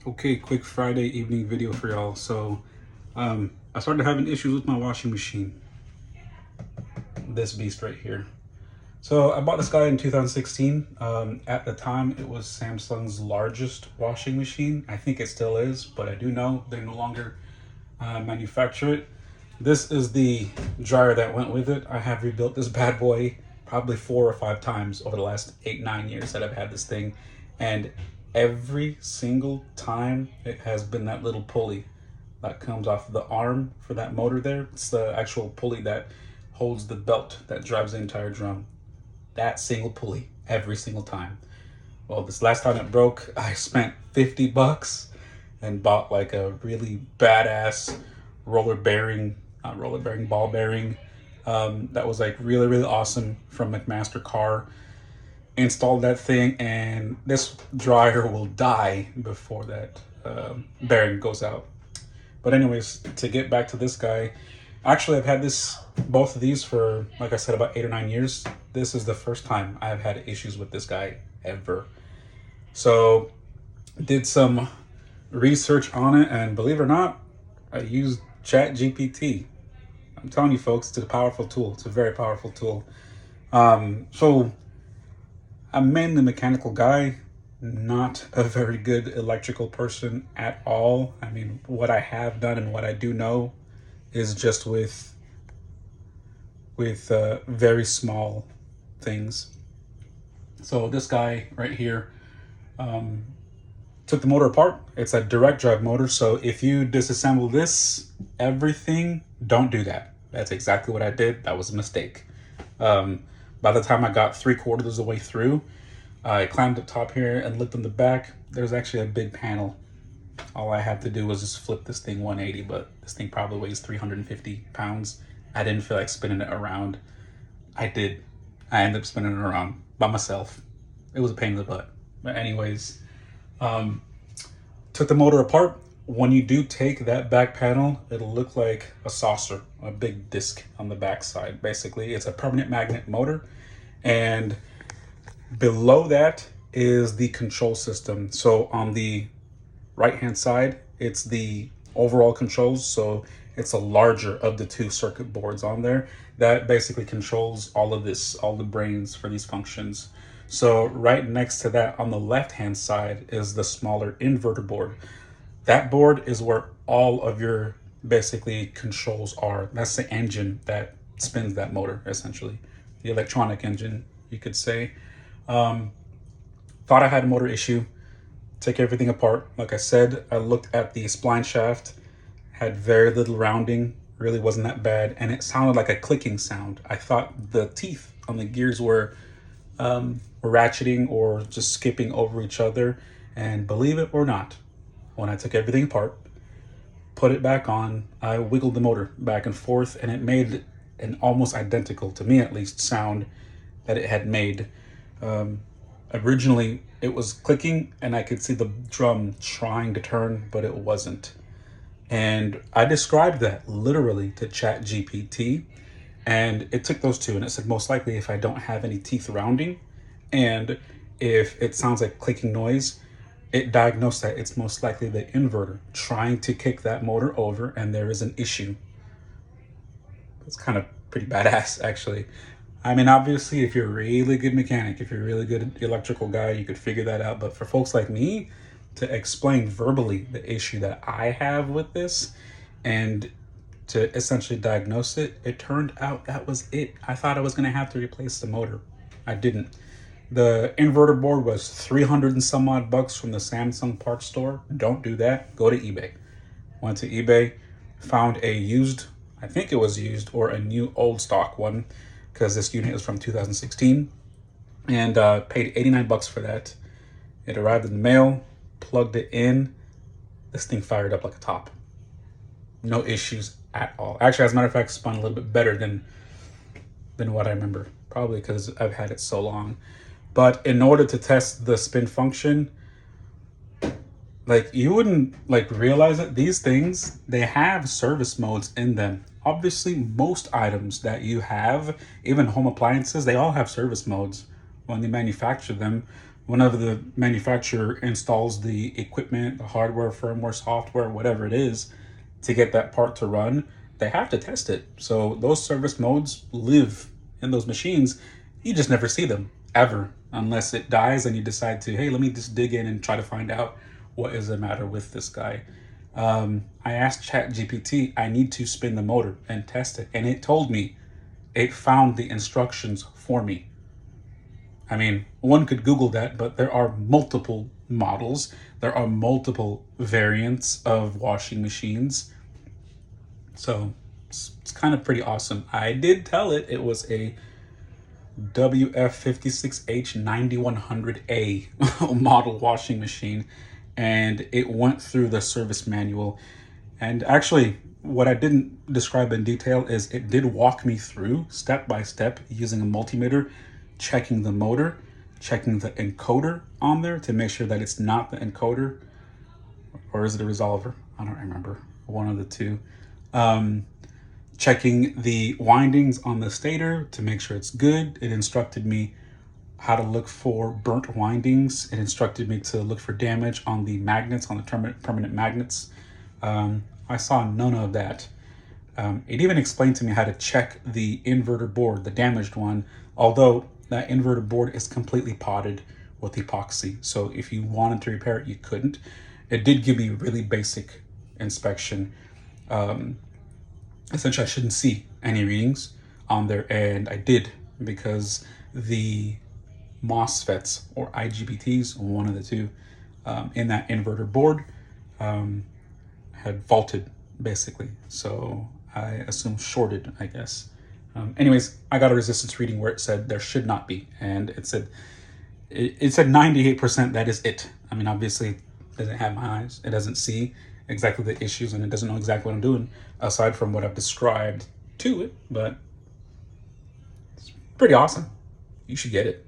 Okay, quick Friday evening video for y'all. I started having issues with my washing machine. This beast right here. So I bought this guy in 2016. At the time, it was Samsung's largest washing machine. I think it still is, but I do know they no longer manufacture it. This is the dryer that went with it. I have rebuilt this bad boy probably 4 or 5 times over the last 8, 9 years that I've had this thing. And every single time it has been that little pulley that comes off the arm for that motor there. It's the actual pulley that holds the belt that drives the entire drum. That single pulley every single time. Well, this last time it broke, I spent 50 bucks and bought like a really badass roller bearing, not roller bearing, ball bearing. That was like really, really awesome from McMaster Car. Installed that thing, and this dryer will die before that bearing goes out. But anyways, to get back to this guy, actually I've had both of these for, like I said, about 8 or 9 years. This is the first time I've had issues with this guy ever. So did some research on it, and believe it or not, I used ChatGPT. I'm telling you folks, it's a powerful tool. It's a very powerful tool. So I'm mainly a mechanical guy, not a very good electrical person at all. I mean, what I have done and what I do know is just with very small things. So this guy right here took the motor apart. It's a direct drive motor. So if you disassemble everything, don't do that. That's exactly what I did. That was a mistake. By the time I got 3/4 of the way through, I climbed up top here and looked in the back. There's actually a big panel. All I had to do was just flip this thing 180, but this thing probably weighs 350 pounds. I didn't feel like spinning it around. I did. I ended up spinning it around by myself. It was a pain in the butt. But anyways, took the motor apart. When you do take that back panel, it'll look like a saucer, a big disc on the back side. Basically, it's a permanent magnet motor, and below that is the control system. So on the right hand side, it's the overall controls. So it's a larger of the two circuit boards on there that basically controls all of this, all the brains for these functions. So right next to that on the left hand side is the smaller inverter board. That board is where all of your basically controls are. That's the engine that spins that motor, essentially. The electronic engine, you could say. Thought I had a motor issue. Took everything apart. Like I said, I looked at the spline shaft, had very little rounding, really wasn't that bad, and it sounded like a clicking sound. I thought the teeth on the gears were ratcheting or just skipping over each other, and believe it or not, when I took everything apart, put it back on, I wiggled the motor back and forth, and it made an almost identical, to me at least, sound that it had made. Originally, it was clicking, and I could see the drum trying to turn, but it wasn't. And I described that literally to ChatGPT, and it took those two, and it said most likely if I don't have any teeth rounding, and if it sounds like clicking noise, it diagnosed that it's most likely the inverter trying to kick that motor over, and there is an issue. It's kind of pretty badass, actually. I mean, obviously, if you're a really good mechanic, if you're a really good electrical guy, you could figure that out. But for folks like me, to explain verbally the issue that I have with this and to essentially diagnose it, it turned out that was it. I thought I was going to have to replace the motor. I didn't. The inverter board was 300 and some odd bucks from the Samsung parts store. Don't do that. Go to eBay. Went to eBay, found a used, I think it was used, or a new old stock one, because this unit is from 2016, and paid 89 bucks for that. It arrived in the mail, plugged it in. This thing fired up like a top. No issues at all. Actually, as a matter of fact, spun a little bit better than what I remember, probably because I've had it so long. But in order to test the spin function, like, you wouldn't like realize it. These things, they have service modes in them. Obviously, most items that you have, even home appliances, they all have service modes when they manufacture them. whenever the manufacturer installs the equipment, the hardware, firmware, software, whatever it is, to get that part to run, they have to test it. So those service modes live in those machines. You just never see them ever, unless it dies and you decide to, hey, let me just dig in and try to find out what is the matter with this guy. I asked ChatGPT, I need to spin the motor and test it. And it told me, it found the instructions for me. I mean, one could Google that, but there are multiple models. There are multiple variants of washing machines. So it's kind of pretty awesome. I did tell it it was a WF56H9100A model washing machine, and it went through the service manual. And actually, what I didn't describe in detail is it did walk me through step by step using a multimeter, checking the motor, checking the encoder on there to make sure that it's not the encoder, or is it a resolver? I don't remember, one of the two. Checking the windings on the stator to make sure it's good. It instructed me how to look for burnt windings. It instructed me to look for damage on the magnets, on the permanent magnets. I saw none of that. It even explained to me how to check the inverter board, the damaged one, although that inverter board is completely potted with epoxy. So if you wanted to repair it, you couldn't. It did give me a really basic inspection. Essentially, I shouldn't see any readings on there, and I did, because the MOSFETs or IGBTs, one of the two, in that inverter board had faulted, basically. So I assume shorted, I guess. Anyways, I got a resistance reading where it said there should not be, and it said 98%. That is it. I mean, obviously, it doesn't have my eyes. It doesn't see exactly the issues, and it doesn't know exactly what I'm doing aside from what I've described to it. But it's pretty awesome. You should get it.